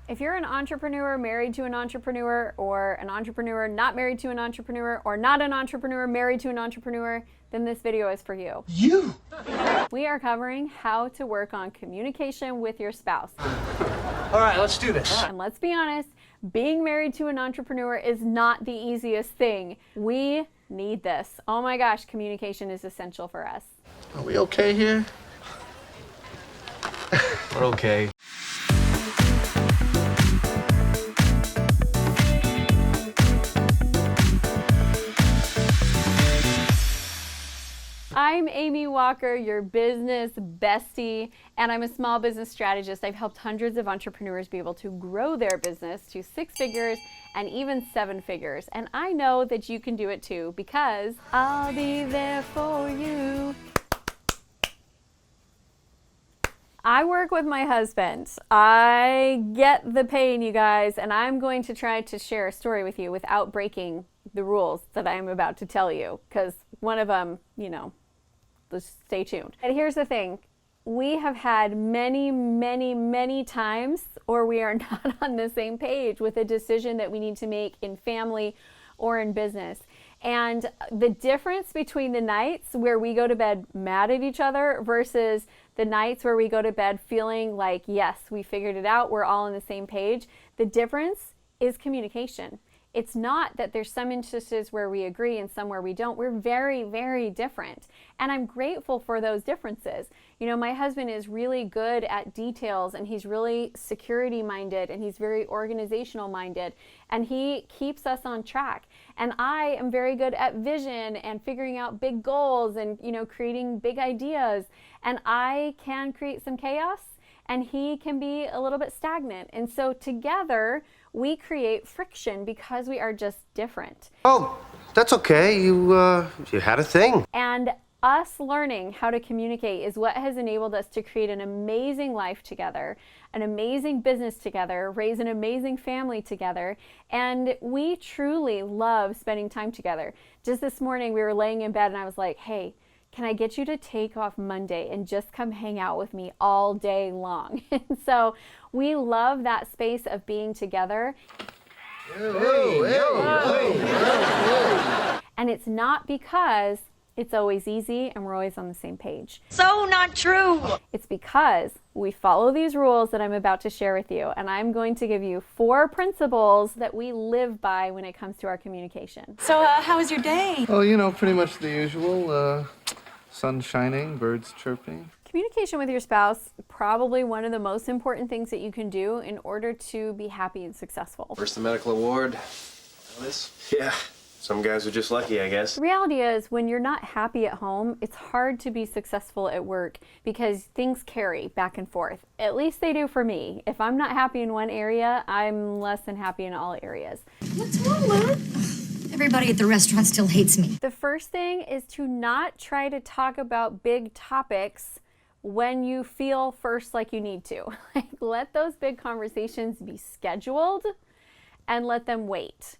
If you're an entrepreneur married to an entrepreneur, or an entrepreneur not married to an entrepreneur, or not an entrepreneur married to an entrepreneur, then this video is for you. We are covering how to work on communication with your spouse. All right, let's do this. And let's be honest, being married to an entrepreneur is not the easiest thing. We need this. Oh my gosh, communication is essential for us. Are we okay here? We're okay. I'm Amy Walker, your business bestie, and I'm a small business strategist. I've helped hundreds of entrepreneurs be able to grow their business to 6 figures and even 7 figures. And I know that you can do it too, because I'll be there for you. I work with my husband. I get the pain, you guys, and I'm going to try to share a story with you without breaking the rules that I'm about to tell you, because one of them, just stay tuned. And here's the thing. We have had many times, or we are not on the same page with a decision that we need to make in family or in business. And the difference between the nights where we go to bed mad at each other versus the nights where we go to bed feeling like, yes, we figured it out, we're all on the same page, the difference is communication. It's not that there's some instances where we agree and some where we don't. We're very different. And I'm grateful for those differences. My husband is really good at details, and he's really security minded, and he's very organizational minded, and he keeps us on track. And I am very good at vision and figuring out big goals and, creating big ideas. And I can create some chaos, and he can be a little bit stagnant. And so together, we create friction because we are just different. Oh, that's okay. You had a thing. And us learning how to communicate is what has enabled us to create an amazing life together, an amazing business together, raise an amazing family together, and we truly love spending time together. Just this morning, we were laying in bed and I was like, hey, can I get you to take off Monday and just come hang out with me all day long? And so we love that space of being together. And it's not because it's always easy and we're always on the same page. So not true. It's because we follow these rules that I'm about to share with you, and I'm going to give you 4 principles that we live by when it comes to our communication. So how was your day? Oh, pretty much the usual. Sun shining, birds chirping. Communication with your spouse, probably one of the most important things that you can do in order to be happy and successful. First the medical award. Yeah, some guys are just lucky, I guess. The reality is, when you're not happy at home, it's hard to be successful at work because things carry back and forth. At least they do for me. If I'm not happy in one area, I'm less than happy in all areas. What's wrong, Mom? Everybody at the restaurant still hates me. The first thing is to not try to talk about big topics when you feel first like you need to. Let those big conversations be scheduled and let them wait.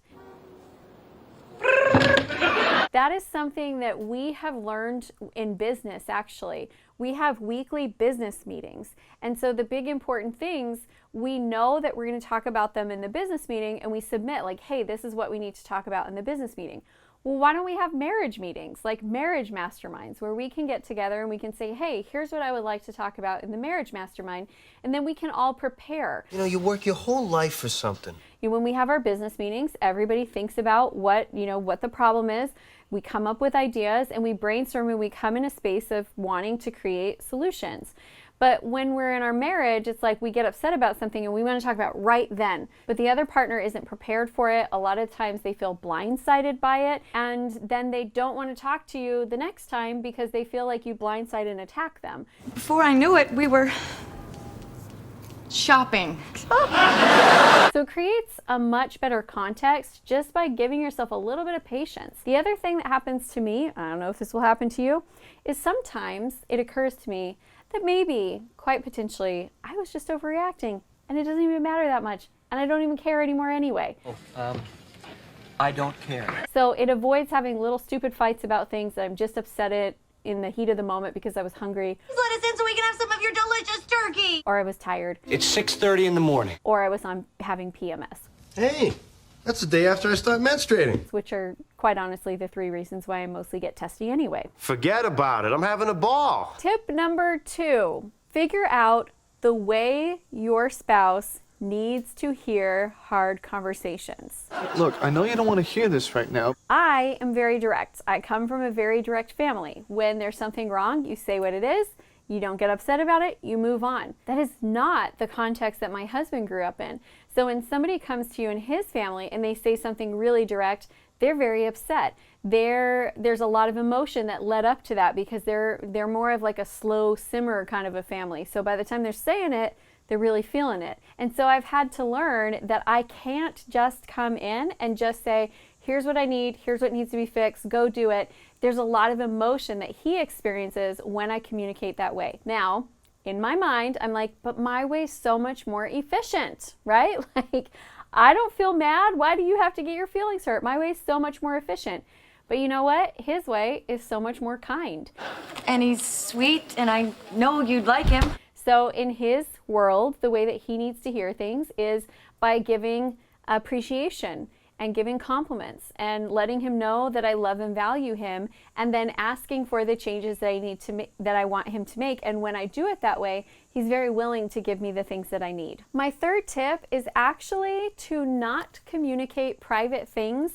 That is something that we have learned in business, actually. We have weekly business meetings. And so the big important things, we know that we're going to talk about them in the business meeting, and we submit like, hey, this is what we need to talk about in the business meeting. Well, why don't we have marriage meetings, like marriage masterminds, where we can get together and we can say, hey, here's what I would like to talk about in the marriage mastermind, and then we can all prepare. You work your whole life for something. When we have our business meetings, everybody thinks about what the problem is. We come up with ideas and we brainstorm, and we come in a space of wanting to create solutions. But when we're in our marriage, it's like we get upset about something and we want to talk about right then. But the other partner isn't prepared for it. A lot of times they feel blindsided by it, and then they don't want to talk to you the next time because they feel like you blindside and attack them. Before I knew it, we were shopping. So it creates a much better context just by giving yourself a little bit of patience. The other thing that happens to me, I don't know if this will happen to you, is sometimes it occurs to me that maybe, quite potentially, I was just overreacting and it doesn't even matter that much and I don't even care anymore anyway. I don't care. So it avoids having little stupid fights about things that I'm just upset at in the heat of the moment because I was hungry. Just let us in so we can have have some of your delicious turkey? Or I was tired. It's 6:30 in the morning. Or I was having PMS. Hey, that's the day after I start menstruating. Which are, quite honestly, the 3 reasons why I mostly get testy anyway. Forget about it. I'm having a ball. Tip number 2, figure out the way your spouse needs to hear hard conversations. Look, I know you don't want to hear this right now. I am very direct. I come from a very direct family. When there's something wrong, you say what it is. You don't get upset about it, you move on. That is not the context that my husband grew up in. So when somebody comes to you in his family and they say something really direct, they're very upset. There's a lot of emotion that led up to that because they're more of like a slow simmer kind of a family. So by the time they're saying it, they're really feeling it. And so I've had to learn that I can't just come in and just say, here's what I need, here's what needs to be fixed, go do it. There's a lot of emotion that he experiences when I communicate that way. Now, in my mind, I'm like, but my way's so much more efficient, right? Like, I don't feel mad. Why do you have to get your feelings hurt? My way's so much more efficient. But you know what? His way is so much more kind. And he's sweet, and I know you'd like him. So in his world, the way that he needs to hear things is by giving appreciation and giving compliments and letting him know that I love and value him, and then asking for the changes that I need to that I want him to make. And when I do it that way, he's very willing to give me the things that I need. My 3rd tip is actually to not communicate private things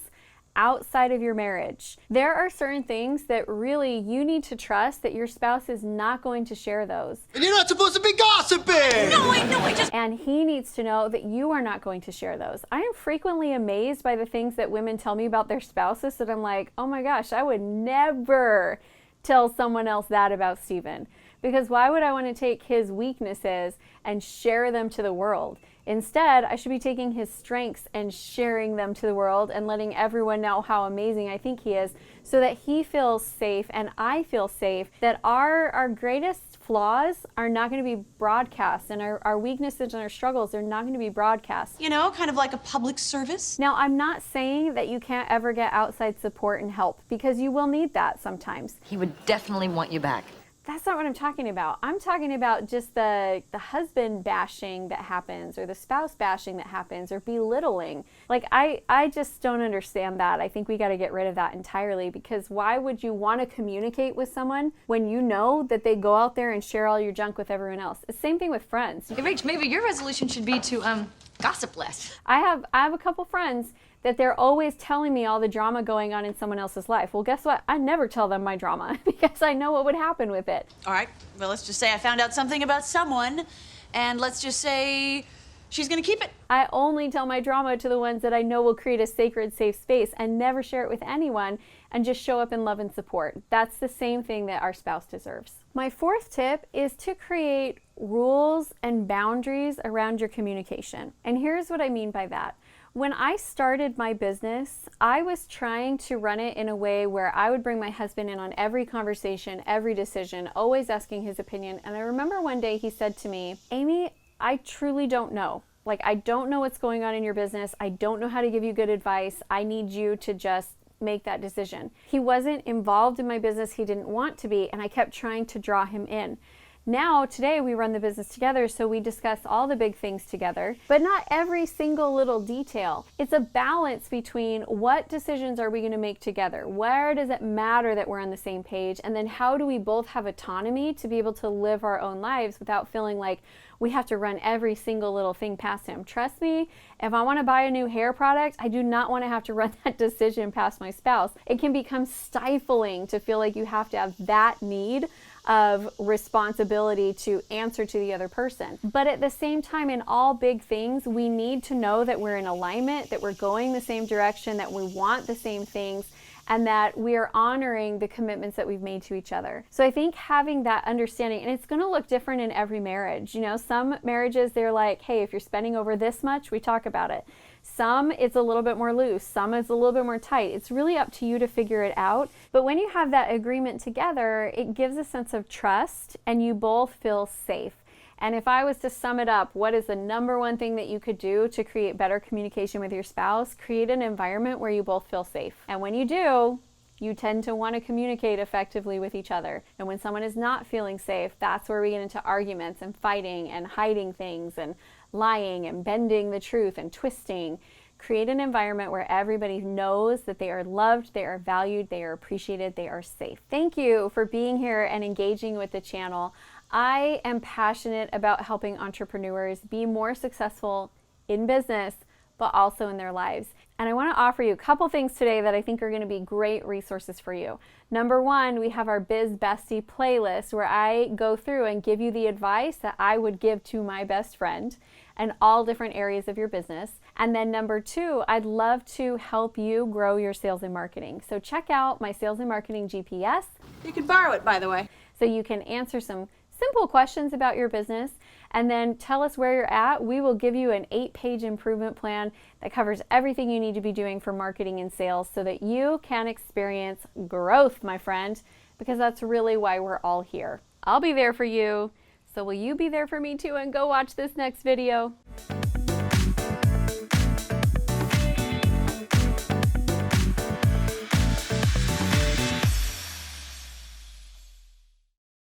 outside of your marriage. There are certain things that really you need to trust that your spouse is not going to share those. And you're not supposed to be gossiping! No, I know, I just... And he needs to know that you are not going to share those. I am frequently amazed by the things that women tell me about their spouses that I'm like, oh my gosh, I would never tell someone else that about Steven. Because why would I want to take his weaknesses and share them to the world? Instead, I should be taking his strengths and sharing them to the world and letting everyone know how amazing I think he is, so that he feels safe and I feel safe, that our greatest flaws are not going to be broadcast, and our weaknesses and our struggles are not going to be broadcast. You know, kind of like a public service. Now, I'm not saying that you can't ever get outside support and help, because you will need that sometimes. He would definitely want you back. That's not what I'm talking about. I'm talking about just the husband bashing that happens, or the spouse bashing that happens, or belittling. Like, I just don't understand that. I think we got to get rid of that entirely, because why would you want to communicate with someone when you know that they go out there and share all your junk with everyone else? The same thing with friends. Hey, Rach, maybe your resolution should be to gossip less. I have a couple friends that they're always telling me all the drama going on in someone else's life. Well, guess what? I never tell them my drama because I know what would happen with it. All right, well, let's just say I found out something about someone, and let's just say she's gonna keep it. I only tell my drama to the ones that I know will create a sacred, safe space, and never share it with anyone, and just show up in love and support. That's the same thing that our spouse deserves. My 4th tip is to create rules and boundaries around your communication. And here's what I mean by that. When I started my business, I was trying to run it in a way where I would bring my husband in on every conversation, every decision, always asking his opinion. And I remember one day he said to me, Amy, I truly don't know. Like, I don't know what's going on in your business. I don't know how to give you good advice. I need you to just make that decision. He wasn't involved in my business. He didn't want to be, and I kept trying to draw him in. Now, today, we run the business together, so we discuss all the big things together, but not every single little detail. It's a balance between what decisions are we going to make together? Where does it matter that we're on the same page? And then how do we both have autonomy to be able to live our own lives without feeling like we have to run every single little thing past him? Trust me, if I want to buy a new hair product, I do not want to have to run that decision past my spouse. It can become stifling to feel like you have to have that need of responsibility to answer to the other person. But at the same time, in all big things, we need to know that we're in alignment, that we're going the same direction, that we want the same things, and that we are honoring the commitments that we've made to each other. So I think having that understanding, and it's going to look different in every marriage. You know, some marriages, they're like, hey, if you're spending over this much, we talk about it. Some, it's a little bit more loose. Some, it's a little bit more tight. It's really up to you to figure it out. But when you have that agreement together, it gives a sense of trust, and you both feel safe. And if I was to sum it up, what is the number one thing that you could do to create better communication with your spouse? Create an environment where you both feel safe. And when you do, you tend to want to communicate effectively with each other. And when someone is not feeling safe, that's where we get into arguments and fighting and hiding things and lying and bending the truth and twisting. Create an environment where everybody knows that they are loved, they are valued, they are appreciated, they are safe. Thank you for being here and engaging with the channel. I am passionate about helping entrepreneurs be more successful in business, but also in their lives. And I want to offer you a couple things today that I think are going to be great resources for you. Number one, we have our Biz Bestie playlist where I go through and give you the advice that I would give to my best friend in all different areas of your business. And then number two, I'd love to help you grow your sales and marketing. So check out my Sales and Marketing GPS. You can borrow it, by the way. So you can answer some simple questions about your business and then tell us where you're at. We will give you an 8-page improvement plan that covers everything you need to be doing for marketing and sales so that you can experience growth, my friend, because that's really why we're all here. I'll be there for you. So will you be there for me too and go watch this next video?